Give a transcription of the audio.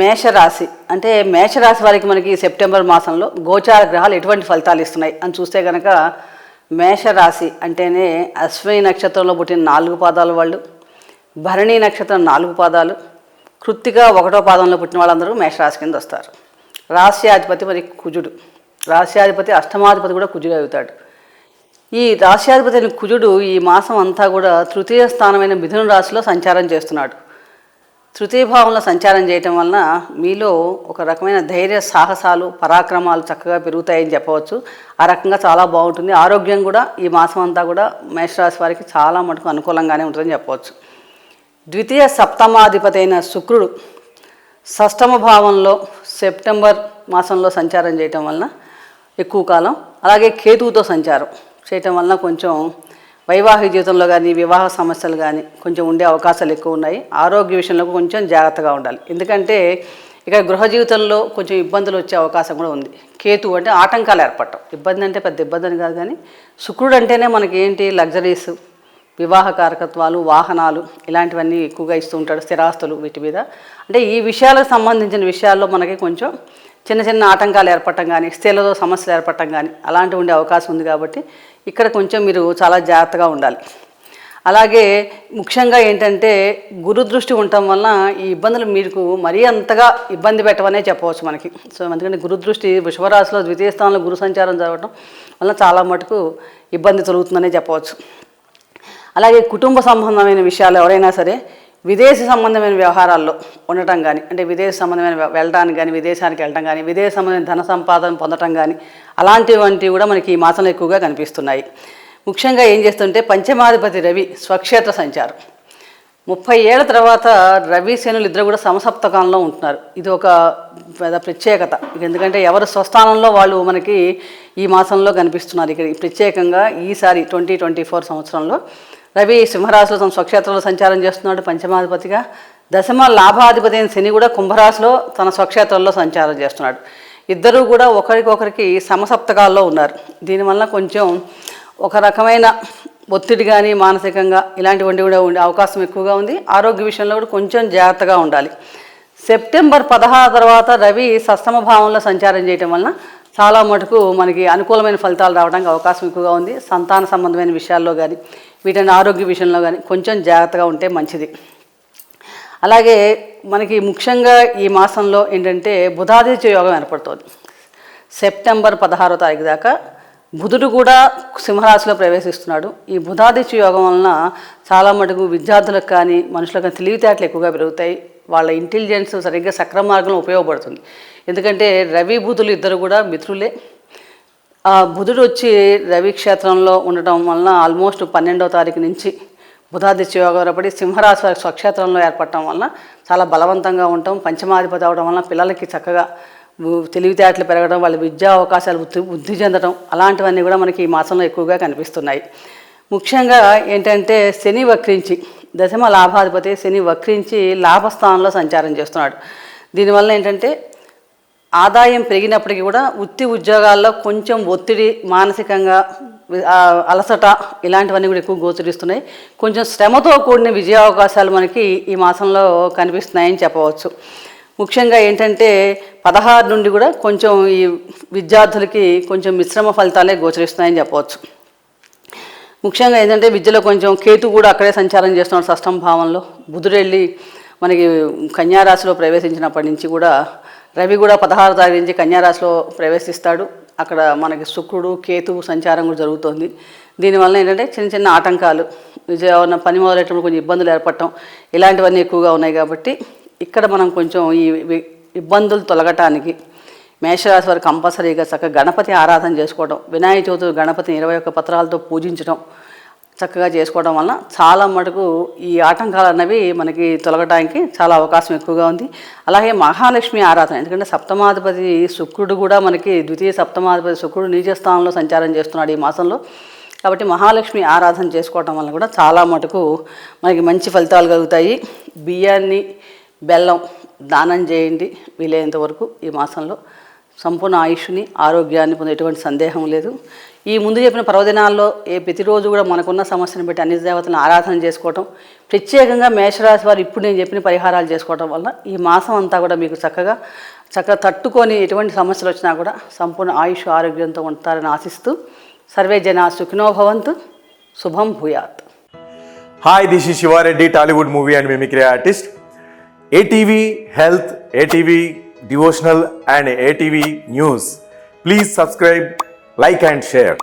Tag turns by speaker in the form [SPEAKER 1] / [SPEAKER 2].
[SPEAKER 1] మేషరాశి అంటే మేషరాశి వారికి మనకి సెప్టెంబర్ మాసంలో గోచార గ్రహాలు ఎటువంటి ఫలితాలు ఇస్తున్నాయి అని చూస్తే కనుక మేషరాశి అంటేనే అశ్విని నక్షత్రంలో పుట్టిన 4 పాదాల వాళ్ళు, భరణి నక్షత్రం 4 పాదాలు, కృత్తిక 1వ పాదంలో పుట్టిన వాళ్ళందరూ మేషరాశి కింద వస్తారు. రాశ్యాధిపతి మరి కుజుడు, రాశ్యాధిపతి అష్టమాధిపతి కూడా కుజుడు అవుతాడు. ఈ రాశ్యాధిపతి అయిన కుజుడు ఈ మాసం అంతా కూడా తృతీయ స్థానమైన మిథున రాశిలో సంచారం చేస్తున్నాడు. తృతీయ భావంలో సంచారం చేయటం వలన మీలో ఒక రకమైన ధైర్య సాహసాలు పరాక్రమాలు చక్కగా పెరుగుతాయని చెప్పవచ్చు. ఆ రకంగా చాలా బాగుంటుంది. ఆరోగ్యం కూడా ఈ మాసం అంతా కూడా మేషరాశి వారికి చాలా మటుకు అనుకూలంగానే ఉంటుందని చెప్పవచ్చు. ద్వితీయ సప్తమాధిపతి అయిన శుక్రుడు షష్టమ భావంలో సెప్టెంబర్ మాసంలో సంచారం చేయటం వలన ఎక్కువ కాలం, అలాగే కేతువుతో సంచారం చేయటం వలన కొంచెం వైవాహిక జీవితంలో కానీ వివాహ సమస్యలు కానీ కొంచెం ఉండే అవకాశాలు ఎక్కువ ఉన్నాయి. ఆరోగ్య విషయంలో కొంచెం జాగ్రత్తగా ఉండాలి. ఎందుకంటే ఇక గృహ జీవితంలో కొంచెం ఇబ్బందులు వచ్చే అవకాశం కూడా ఉంది. కేతు అంటే ఆటంకాలు ఏర్పడటం, ఇబ్బంది అంటే పెద్ద ఇబ్బంది అని కాదు, కానీ శుక్రుడు అంటేనే మనకి ఏంటి లగ్జరీస్, వివాహ కారకత్వాలు, వాహనాలు ఇలాంటివన్నీ ఎక్కువగా ఇస్తూ ఉంటాడు. స్థిరాస్తులు వీటి మీద అంటే ఈ విషయాలకు సంబంధించిన విషయాల్లో మనకి కొంచెం చిన్న చిన్న ఆటంకాలు ఏర్పడటం కానీ స్త్రీలతో సమస్యలు ఏర్పడటం కానీ అలాంటివి ఉండే అవకాశం ఉంది. కాబట్టి ఇక్కడ కొంచెం మీరు చాలా జాగ్రత్తగా ఉండాలి. అలాగే ముఖ్యంగా ఏంటంటే గురు దృష్టి ఉండటం వలన ఈ ఇబ్బందులు మీకు మరీ అంతగా ఇబ్బంది పెట్టవనే చెప్పవచ్చు మనకి. సో ఎందుకంటే గురు దృష్టి వృషభరాశిలో ద్వితీయ స్థానంలో గురు సంచారం జరగడం వలన చాలా మటుకు ఇబ్బంది తొలుగుతుందనే చెప్పవచ్చు. అలాగే కుటుంబ సంబంధమైన విషయాలు ఎవరైనా సరే విదేశీ సంబంధమైన వ్యవహారాల్లో ఉండటం కానీ, అంటే విదేశీ సంబంధమైన వెళ్ళడానికి కానీ, విదేశానికి వెళ్ళటం కానీ, విదేశీ సంబంధమైన ధన సంపాదన పొందటం కానీ అలాంటివంటివి కూడా మనకి ఈ మాసంలో ఎక్కువగా కనిపిస్తున్నాయి. ముఖ్యంగా ఏం చేస్తుంటే పంచమాధిపతి రవి స్వక్షేత్ర సంచారం 30 ఏళ్ల తర్వాత రవి శనులు ఇద్దరు కూడా సమసప్తకంలో ఉంటున్నారు. ఇది ఒక పెద్ద ప్రత్యేకత. ఎందుకంటే ఎవరు స్వస్థానంలో వాళ్ళు మనకి ఈ మాసంలో కనిపిస్తున్నారు. ఇక్కడ ప్రత్యేకంగా ఈసారి 2024 సంవత్సరంలో రవి సింహరాశిలో తన స్వక్షేత్రంలో సంచారం చేస్తున్నాడు పంచమాధిపతిగా. దశమ లాభాధిపతి అయిన శని కూడా కుంభరాశిలో తన స్వక్షేత్రంలో సంచారం చేస్తున్నాడు. ఇద్దరూ కూడా ఒకరికొకరికి సమసప్తకాల్లో ఉన్నారు. దీనివల్ల కొంచెం ఒక రకమైన ఒత్తిడి కానీ మానసికంగా ఇలాంటివంటి కూడా ఉండే అవకాశం ఎక్కువగా ఉంది. ఆరోగ్య విషయంలో కూడా కొంచెం జాగ్రత్తగా ఉండాలి. సెప్టెంబర్ 16 తర్వాత రవి షష్టమ భావంలో సంచారం చేయటం వలన చాలా మటుకు మనకి అనుకూలమైన ఫలితాలు రావడానికి అవకాశం ఎక్కువగా ఉంది. సంతాన సంబంధమైన విషయాల్లో కానీ వీటిని ఆరోగ్య విషయంలో కానీ కొంచెం జాగ్రత్తగా ఉంటే మంచిది. అలాగే మనకి ముఖ్యంగా ఈ మాసంలో ఏంటంటే బుధాదిత్య యోగం ఏర్పడుతుంది. సెప్టెంబర్ 16వ తారీఖు దాకా బుధుడు కూడా సింహరాశిలో ప్రవేశిస్తున్నాడు. ఈ బుధాదిత్య యోగం వలన చాలా మటుకు విద్యార్థులకు కానీ మనుషులకు కానీ తెలివితేటలు ఎక్కువగా పెరుగుతాయి. వాళ్ళ ఇంటెలిజెన్స్ సరిగ్గా సక్రమ మార్గంలో ఉపయోగపడుతుంది. ఎందుకంటే రవి బుధులు ఇద్దరు కూడా మిత్రులే. బుధుడు వచ్చి రవి క్షేత్రంలో ఉండటం వలన ఆల్మోస్ట్ 12వ తారీఖు నుంచి బుధాదిత్య యోగం ఏర్పడి సింహరాశి వారి స్వక్షేత్రంలో ఏర్పడటం వలన చాలా బలవంతంగా ఉండటం, పంచమాధిపతి అవడం వలన పిల్లలకి చక్కగా తెలివితేటలు పెరగడం, వాళ్ళ విద్యా అవకాశాలు వృద్ధి చెందడం అలాంటివన్నీ కూడా మనకి ఈ మాసంలో ఎక్కువగా కనిపిస్తున్నాయి. ముఖ్యంగా ఏంటంటే శని వక్రించి దశమ లాభాధిపతి శని వక్రించి లాభస్థానంలో సంచారం చేస్తున్నాడు. దీనివల్ల ఏంటంటే ఆదాయం పెరిగినప్పటికీ కూడా వృత్తి ఉద్యోగాల్లో కొంచెం ఒత్తిడి, మానసికంగా అలసట ఇలాంటివన్నీ కూడా ఎక్కువ గోచరిస్తున్నాయి. కొంచెం శ్రమతో కూడిన విజయ అవకాశాలు మనకి ఈ మాసంలో కనిపిస్తున్నాయని చెప్పవచ్చు. ముఖ్యంగా ఏంటంటే 16 నుండి కూడా కొంచెం ఈ విద్యార్థులకి కొంచెం మిశ్రమ ఫలితాలే గోచరిస్తున్నాయని చెప్పవచ్చు. ముఖ్యంగా ఏంటంటే విద్యలో కొంచెం కేతు కూడా అక్కడే సంచారం చేస్తున్నాడు షష్టమ భావంలో. బుధుడు వెళ్ళి మనకి కన్యారాశిలో ప్రవేశించినప్పటి నుంచి కూడా రవి కూడా 16వ తారీఖు నుంచి కన్యారాశిలో ప్రవేశిస్తాడు. అక్కడ మనకి శుక్రుడు కేతువు సంచారం కూడా జరుగుతుంది. దీనివల్ల ఏంటంటే చిన్న చిన్న ఆటంకాలు, విజయవన్న పని మొదలెట్టడం కొంచెం ఇబ్బందులు ఏర్పడటం ఇలాంటివన్నీ ఎక్కువగా ఉన్నాయి. కాబట్టి ఇక్కడ మనం కొంచెం ఈ ఇబ్బందులు తొలగటానికి మేషరాశి వారు కంపల్సరీగా చక్కగా గణపతి ఆరాధన చేసుకోవడం, వినాయక చవితి గణపతిని 21 పత్రాలతో పూజించడం చక్కగా చేసుకోవడం వలన చాలా మటుకు ఈ ఆటంకాలు అన్నవి మనకి తొలగడానికి చాలా అవకాశం ఎక్కువగా ఉంది. అలాగే మహాలక్ష్మి ఆరాధన, ఎందుకంటే సప్తమాధిపతి శుక్రుడు కూడా మనకి ద్వితీయ సప్తమాధిపతి శుక్రుడు నీచ స్థానంలో సంచారం చేస్తున్నాడు ఈ మాసంలో. కాబట్టి మహాలక్ష్మి ఆరాధన చేసుకోవడం వల్ల కూడా చాలా మటుకు మనకి మంచి ఫలితాలు కలుగుతాయి. బియ్యాన్ని బెల్లం దానం చేయండి వీలైనంత వరకు. ఈ మాసంలో సంపూర్ణ ఆయుష్ని ఆరోగ్యాన్ని పొందే ఎటువంటి సందేహం లేదు. ఈ ముందు చెప్పిన పర్వదినాల్లో ప్రతిరోజు కూడా మనకున్న సమస్యను బట్టి అన్ని దేవతలను ఆరాధన చేసుకోవటం, ప్రత్యేకంగా మేషరాశి వారు ఇప్పుడు నేను చెప్పిన పరిహారాలు చేసుకోవటం వల్ల ఈ మాసం అంతా కూడా మీకు చక్కగా తట్టుకొని ఎటువంటి సమస్యలు వచ్చినా కూడా సంపూర్ణ ఆయుష్ ఆరోగ్యంతో ఉంటారని ఆశిస్తూ సర్వే జనా సుఖినో భవంతు. శుభం భూయాత్.
[SPEAKER 2] Hi, this is Shiva Reddy, Tollywood movie and mimicry artist. ATV Health, ATV Devotional and ATV News. Please subscribe, like and share.